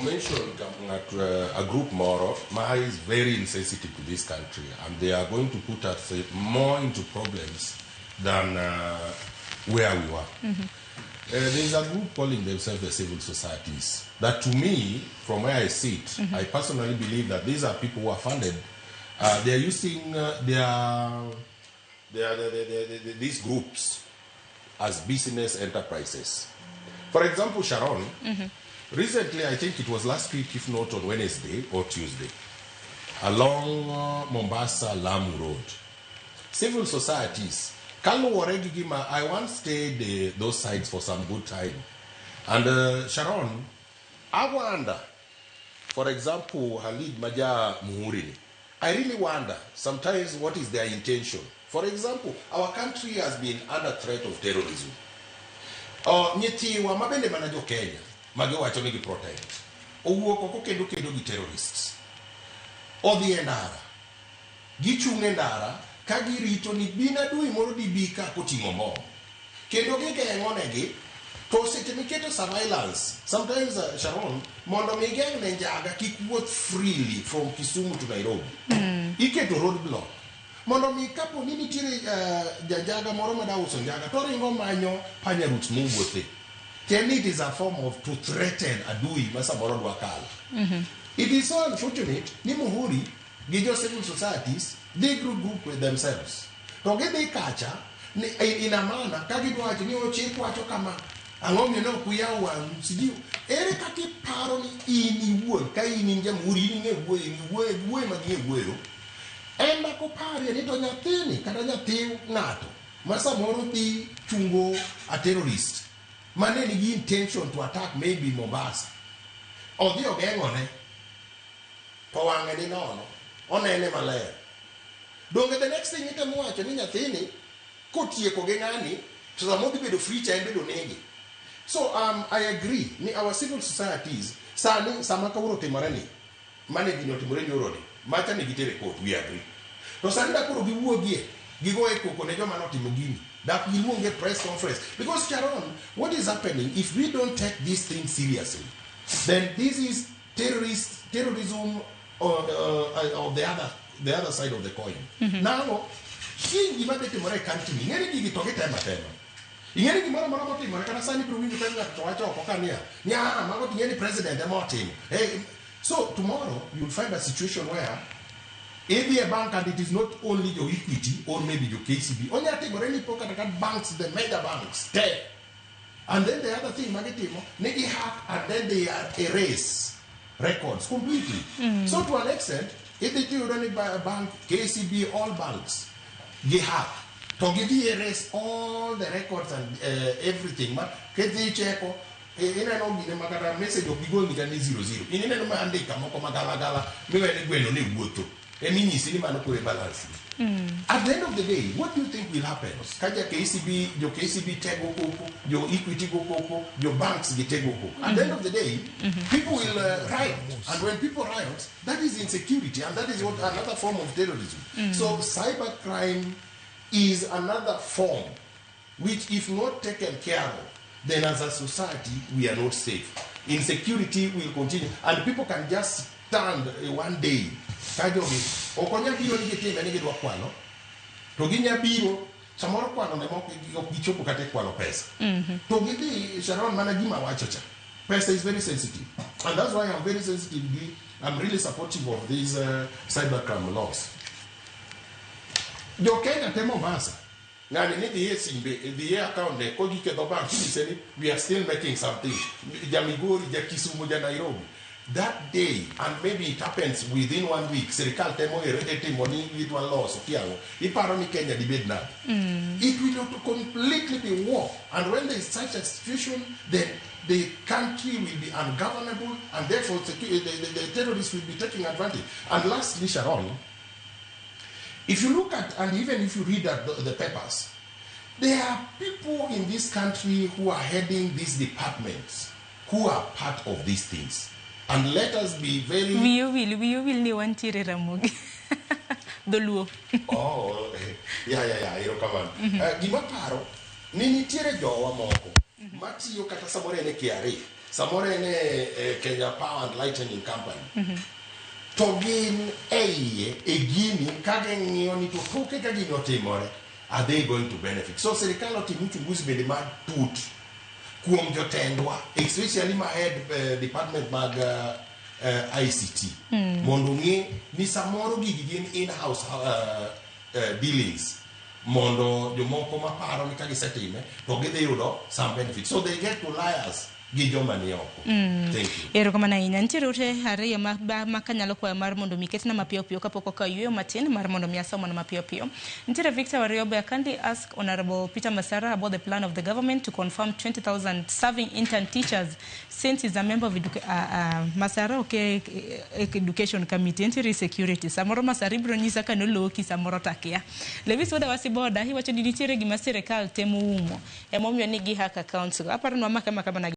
mentioned a group Moro. Maha is very insensitive to this country, and they are going to put us more into problems than where we were. There is a group calling themselves the civil societies. That to me, from where I sit, I personally believe that these are people who are funded. They are using these groups as business enterprises. For example, Sharon, recently, I think it was last week, if not on Wednesday or Tuesday, along Mombasa Lamu Road, civil societies, I once stayed those sites for some good time. And Sharon, I wonder, for example, Halid Maja Muhurini, I really wonder sometimes what is their intention. For example, our country has been under threat of terrorism. Nyeti wa mabende manajo Kenya, magyo wachone gi protect. Owuo koko kendo gi terrorists. Odhi endara. Gichung' endara, ka girito ni bina dui moro di bika koting'o mo. Kendo gigeng'o negi, to seche miketo surveillance. Sometimes, Sharon, mondo migeng' ne njaga kik wuoth freely from Kisumu to Nairobi. Iketo roadblock. Mondo mi kapo ni nitiere jajaga moro madauso njaga, to ringo manyo panyarut muwuothe. Then it is a form of to threaten adui masa moro dwakal. It is so unfortunate, ni Muhuri, gijo civil societies, they group with themselves. To get the kacha, in a manner, kagidwacho ni ochik wacho kama, ang'omyo no kuyawa msijiu. Ere kaki paro ni ini wuon, ka ini nja Muhuri, ini nge wuoe magie wuoe. Enda ko pari ni to nyathini kata nyathi ng'ato masa moro dhi chungo a terrorist mane nigi intention to attack maybe Mombasa. Odhi ogeng'one to wang'e ni nono, onene maler. Donge the next thing itemo wacho ni nyathini kotieko gi ng'ani to samo dhi bedo free child bedo negi. So I agree ni our civil societies sani sama kawuoro timore ni mane gino timore nyoro ni macha ni gitere court, we agree. To sanda koro giwuogie gigo e koko ne joma notimo gini that giluonge press conference, because Sharon, what is happening if we don't take this thing seriously, then this is terrorism of the other side of the coin. Now shingi madete more country ngere gigi toge tema ingere gi mara motimore kana sani pro winjo ka to wacho oko kania nya mago tinyeni president emotim. Hey, so tomorrow you will find a situation where if a bank and it is not only your Equity or maybe your KCB, only I think already pocket banks, the mega banks, there. And then the other thing, Magetimo, they hack and then they erase records completely. So to an extent, if they do run it by a bank, KCB, all banks, they hack. To give you erase all the records and everything, but get the check. In an old message of Bigo Nigani 00. In an Monday, Kamoko Magala, maybe ni Wuto. At the end of the day, what do you think will happen? Kaja KCB, your KCB take Okoko, your Equity go Koko, your banks get take Okoko. At the end of the day, people will riot. And when people riot, that is insecurity, and that is what another form of terrorism. So cybercrime is another form which, if not taken care of, then as a society, we are not safe. Insecurity will continue, and people can just stand one day. Kajogi, okonya biro ni gitime ni gidwa kwano. To ginya biro, samoro kwano ne moko gichopo kate kwano pesa. To gidhi Sharon mana gima wachocha. Pesa is very sensitive. And that's why I'm very sensitive. I'm really supportive of these cybercrime laws. Jo Kenya temo masa. Ngani ni the simbe, the account ne kogi ke do bank ni we are still making something. Jamigori, Kisumu, Nairobi. That day, and maybe it happens within 1 week, Serikal temo erete money with one loss of Kiango. Iparoni Kenya debate now. It will completely be war. And when there is such a situation, then the country will be ungovernable, and therefore the terrorists will be taking advantage. And lastly, Sharon, if you look at, and even if you read the papers, there are people in this country who are heading these departments who are part of these things. And let us be very... We will ni wantire Ramogi. Doluo. Oh, yeah, you come on. Gima paro, ni nitiere jowa moko. Matiyo kata samore ne kiare. samore ne Kenya Power and Lightning Company. To gin e gini kage ng'iyo ni to toke ka gini otimore, are they going to benefit? So serikal otim uchunguzi bende mag tut kuom jotendwa, especially my head department mag ICT. Mondo ng'i ni samoro gigi gin in-house dealings. Mondo jomoko maparo ni ka gisetime to gidhi yudo some benefit. So they get to liars. Thank you. Ero kama na ina ntiere ute ariyo makanyalo kwa mar mondo miketna mapiyo piyo kapoko ka yuyo matin mar mondo miasomo na mapiyo piyo. Ntiere Victor Wariobe, kindly ask Honorable Peter Masara about the plan of the government to confirm 20,000 serving intern teachers since he's a member of Masara Education Committee. Ntiere security. Samoro Masari bro nyisa ka noloki samoro takia. Levis wada wasiboda hi wacho ni nitiere gima sirikal temo umo. Emomiyo ni gi hack accounts. Aparo no maka na